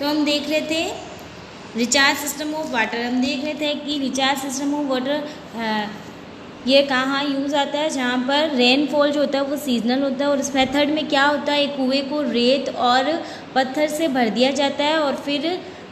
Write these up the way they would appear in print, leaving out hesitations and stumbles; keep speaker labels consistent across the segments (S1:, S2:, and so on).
S1: तो हम देख रहे थे रिचार्ज सिस्टम ऑफ वाटर, हम देख रहे थे कि रिचार्ज सिस्टम ऑफ वाटर ये कहाँ यूज़ आता है, जहाँ पर रेनफॉल जो होता है वो सीजनल होता है। और इस मेथड में क्या होता है, एक कुएँ को रेत और पत्थर से भर दिया जाता है और फिर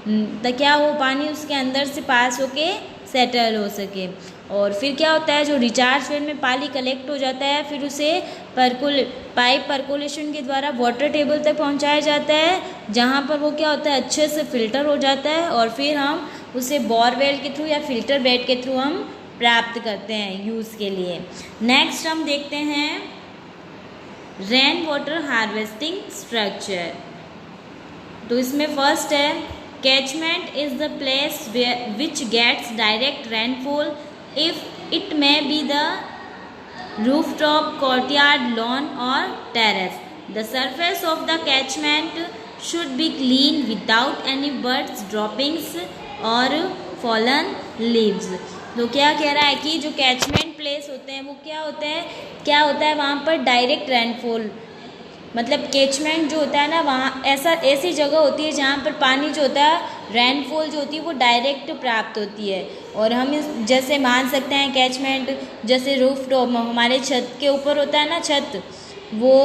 S1: क्या वो पानी उसके अंदर से पास होके सेटल हो सके। और फिर क्या होता है, जो रिचार्ज वेल में पानी कलेक्ट हो जाता है फिर उसे पाइप परकोलेशन के द्वारा वाटर टेबल तक पहुंचाया जाता है, जहां पर वो क्या होता है अच्छे से फिल्टर हो जाता है और फिर हम उसे बोरवेल के थ्रू या फिल्टर बेड के थ्रू हम प्राप्त करते हैं यूज़ के लिए। नेक्स्ट हम देखते हैं रेन वाटर हार्वेस्टिंग स्ट्रक्चर। तो इसमें फर्स्ट है catchment is the place which gets direct rainfall if it may be the rooftop, courtyard, lawn or terrace. The surface of the catchment should be clean without any birds droppings or fallen leaves. तो क्या कह रहा है कि जो catchment place होते हैं वो क्या होता है वहाँ पर डायरेक्ट रेनफॉल, मतलब कैचमेंट जो होता है ना वहाँ ऐसी जगह होती है जहाँ पर पानी जो होता है रेनफॉल जो होती है वो डायरेक्ट प्राप्त होती है। और हम जैसे मान सकते हैं कैचमेंट जैसे रूफ टॉप हमारे छत के ऊपर होता है ना छत, वो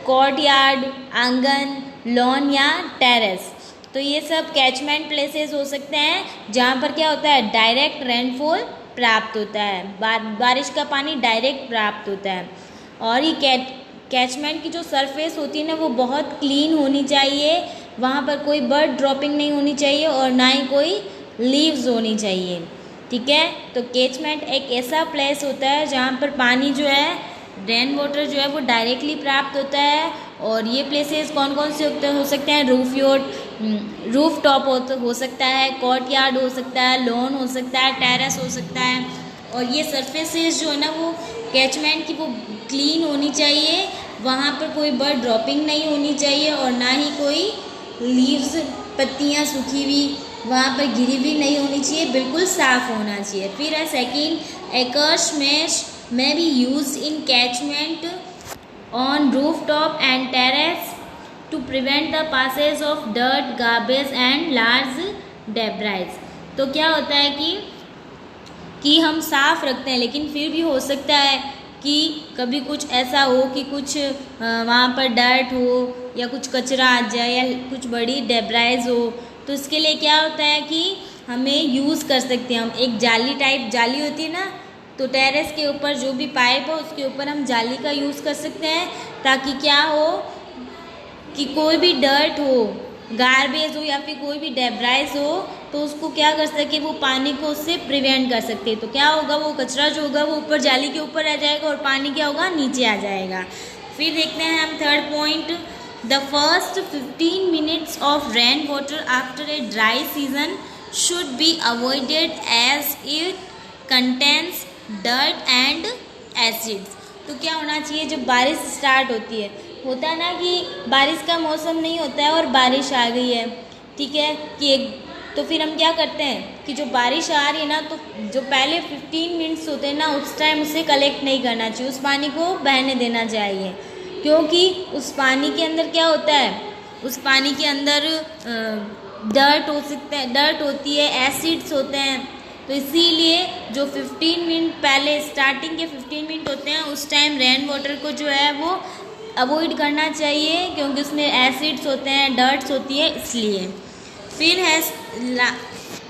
S1: कोर्ट यार्ड, आंगन, लॉन या टेरेस, तो ये सब कैचमेंट प्लेसेस हो सकते हैं जहाँ पर क्या होता है डायरेक्ट रेनफॉल प्राप्त होता है, बारिश का पानी डायरेक्ट प्राप्त होता है। और ये कैचमेंट की जो सरफेस होती है ना वो बहुत क्लीन होनी चाहिए, वहाँ पर कोई बर्ड ड्रॉपिंग नहीं होनी चाहिए और ना ही कोई लीव्स होनी चाहिए, ठीक है। तो कैचमेंट एक ऐसा प्लेस होता है जहाँ पर पानी जो है रेन वाटर जो है वो डायरेक्टली प्राप्त होता है। और ये प्लेसेस कौन कौन से हो सकते हैं, रूफ टॉप हो सकता है, कोर्ट यार्ड हो सकता है, लॉन हो सकता है, टेरेस हो सकता है। और ये सरफेसेस जो है ना वो कैचमेंट की वो क्लीन होनी चाहिए, वहाँ पर कोई बर्ड ड्रॉपिंग नहीं होनी चाहिए और ना ही कोई लीव्स पत्तियाँ सूखी हुई वहाँ पर गिरी हुई नहीं होनी चाहिए, बिल्कुल साफ़ होना चाहिए। फिर है सेकेंड एकर्स में be used in catchment on roof top and terrace to prevent the passage of dirt, garbage and large debris. तो क्या होता है कि हम साफ़ रखते हैं लेकिन फिर भी हो सकता है कि कभी कुछ ऐसा हो कि कुछ वहाँ पर डर्ट हो या कुछ कचरा आ जाए या कुछ बड़ी डेब्राइज हो, तो इसके लिए क्या होता है कि हमें यूज़ कर सकते हैं हम एक जाली होती है ना, तो टेरेस के ऊपर जो भी पाइप हो उसके ऊपर हम जाली का यूज़ कर सकते हैं ताकि क्या हो कि कोई भी डर्ट हो, गार्बेज हो या फिर कोई भी डेब्राइज हो तो उसको क्या कर सके, वो पानी को उससे प्रिवेंट कर सकते हैं। तो क्या होगा, वो कचरा जो होगा वो ऊपर जाली के ऊपर आ जाएगा और पानी क्या होगा नीचे आ जाएगा। फिर देखते हैं हम third point, the first 15 minutes of rain water after a dry season should be avoided as it contains dirt and acids. तो क्या होना चाहिए, जब बारिश स्टार्ट होता है ना कि बारिश का मौसम नहीं होता है और बारिश आ गई है, ठीक है, तो फिर हम क्या करते हैं कि जो बारिश आ रही है ना तो जो पहले 15 मिनट्स होते हैं ना उस टाइम उसे कलेक्ट नहीं करना चाहिए, उस पानी को बहने देना चाहिए, क्योंकि उस पानी के अंदर क्या होता है, उस पानी के अंदर डर्ट हो सकता है, डर्ट होती है, एसिड्स होते हैं। तो इसीलिए जो 15 मिनट पहले स्टार्टिंग के 15 मिनट होते हैं उस टाइम रेन वाटर को जो है वो अवॉइड करना चाहिए, क्योंकि उसमें एसिड्स होते हैं, डर्ट्स होती है, इसलिए। फिर है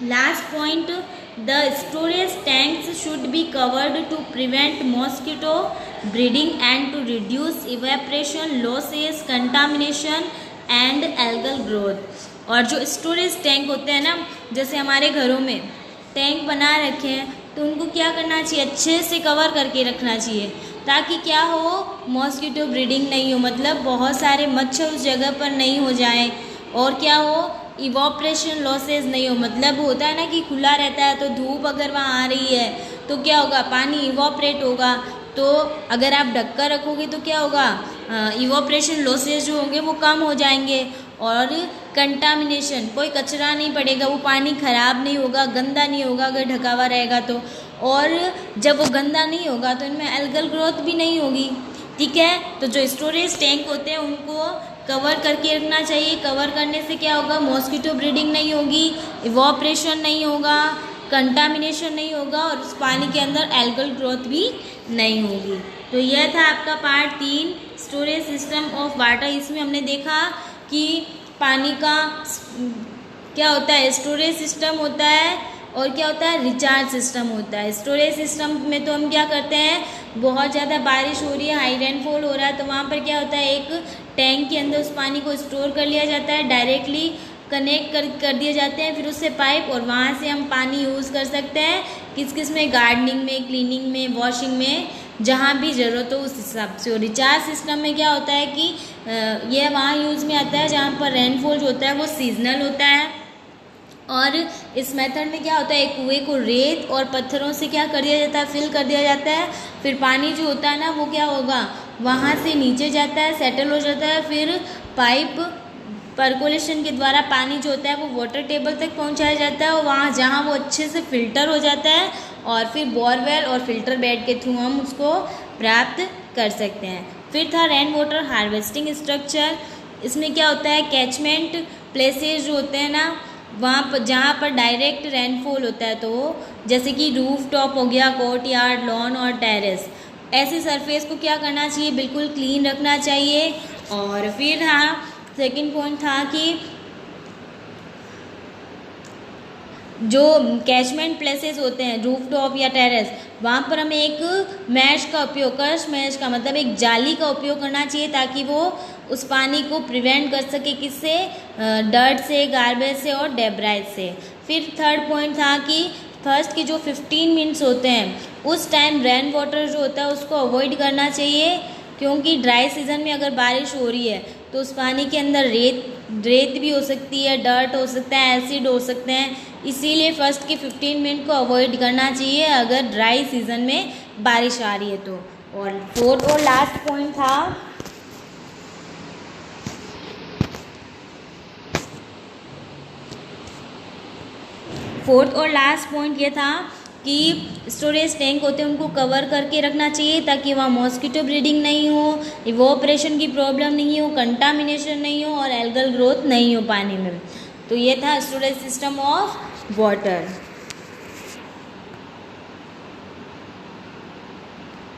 S1: last point, the storage tanks should be covered to prevent mosquito breeding and to reduce evaporation losses, contamination and algal growth. और जो स्टोरेज टैंक होते हैं ना, जैसे हमारे घरों में टैंक बना रखे हैं तो उनको क्या करना चाहिए, अच्छे से कवर करके रखना चाहिए ताकि क्या हो, मॉस्किटो ब्रीडिंग नहीं हो, मतलब बहुत सारे मच्छर उस जगह पर नहीं हो जाएं, और क्या हो, इवोपरेशन लॉसेस नहीं हो, मतलब होता है ना कि खुला रहता है तो धूप अगर वहाँ आ रही है तो क्या होगा, पानी इवोपरेट होगा। तो अगर आप ढक कर रखोगे तो क्या होगा, इवोपरेशन लॉसेस जो होंगे वो कम हो जाएंगे। और कंटामिनेशन, कोई कचरा नहीं पड़ेगा, वो पानी ख़राब नहीं होगा, गंदा नहीं होगा अगर ढका हुआ रहेगा तो। और जब वो गंदा नहीं होगा तो इनमें एल्गल ग्रोथ भी नहीं होगी, ठीक है। तो जो स्टोरेज टैंक होते हैं उनको कवर करके रखना चाहिए। कवर करने से क्या होगा, मॉस्किटो ब्रीडिंग नहीं होगी, इवॉपरेशन नहीं होगा, कंटामिनेशन नहीं होगा और उस पानी के अंदर एल्गल ग्रोथ भी नहीं होगी। तो यह था आपका part 3 storage system of water. इसमें हमने देखा कि पानी का क्या होता है, स्टोरेज सिस्टम होता है और क्या होता है, रिचार्ज सिस्टम होता है। स्टोरेज सिस्टम में तो हम क्या करते हैं, बहुत ज़्यादा बारिश हो रही है, हाई रेनफॉल हो रहा है, तो वहाँ पर क्या होता है, एक टैंक के अंदर उस पानी को स्टोर कर लिया जाता है, डायरेक्टली कनेक्ट कर दिए जाते हैं फिर उससे पाइप, और वहाँ से हम पानी यूज़ कर सकते हैं किस किस में, गार्डनिंग में, क्लीनिंग में, वॉशिंग में, जहाँ भी ज़रूरत हो उस हिसाब से। और रिचार्ज सिस्टम में क्या होता है कि यह वहाँ यूज़ में आता है जहाँ पर रेनफॉल जो होता है वो सीजनल होता है। और इस मेथड में क्या होता है, एक कुएं को रेत और पत्थरों से क्या कर दिया जाता है, फिल कर दिया जाता है। फिर पानी जो होता है ना वो क्या होगा, वहाँ से नीचे जाता है, सेटल हो जाता है, फिर पाइप पर्कोलेशन के द्वारा पानी जो होता है वो वाटर टेबल तक पहुँचाया जाता है और वहाँ जहाँ वो अच्छे से फिल्टर हो जाता है और फिर बोरवेल और फिल्टर बेड के थ्रू हम उसको प्राप्त कर सकते हैं। फिर था रेन वाटर हार्वेस्टिंग स्ट्रक्चर। इसमें क्या होता है, कैचमेंट प्लेसेस जो होते हैं ना, वहाँ पर जहाँ पर डायरेक्ट रेनफॉल होता है, तो जैसे कि रूफ टॉप हो गया, कोर्ट यार्ड, लॉन और टेरेस, ऐसे सरफेस को क्या करना चाहिए, बिल्कुल क्लीन रखना चाहिए। और फिर हाँ, सेकंड पॉइंट था कि जो कैचमेंट प्लेसेस होते हैं, रूफ टॉप या टेरेस, वहाँ पर हमें एक मैश का उपयोग, क्रश मैश का मतलब एक जाली का उपयोग करना चाहिए ताकि वो उस पानी को प्रिवेंट कर सके, किससे, डर्ट से, गार्बेज से और डेब्राइज से। फिर थर्ड पॉइंट था कि फर्स्ट के जो 15 मिनट्स होते हैं उस टाइम रेन वाटर जो होता है उसको अवॉइड करना चाहिए, क्योंकि ड्राई सीजन में अगर बारिश हो रही है तो उस पानी के अंदर रेत भी हो सकती है, डर्ट हो सकता है, एसिड हो सकते हैं, इसीलिए फर्स्ट के 15 मिनट को अवॉइड करना चाहिए अगर ड्राई सीजन में बारिश आ रही है तो। और फोर्थ और लास्ट पॉइंट था ये था कि स्टोरेज टैंक होते हैं उनको कवर करके रखना चाहिए ताकि वहाँ मॉस्किटो ब्रीडिंग नहीं हो, इवोपरेशन की प्रॉब्लम नहीं हो, कंटामिनेशन नहीं हो और एल्गल ग्रोथ नहीं हो पानी में। तो ये था स्टोरेज सिस्टम ऑफ वाटर।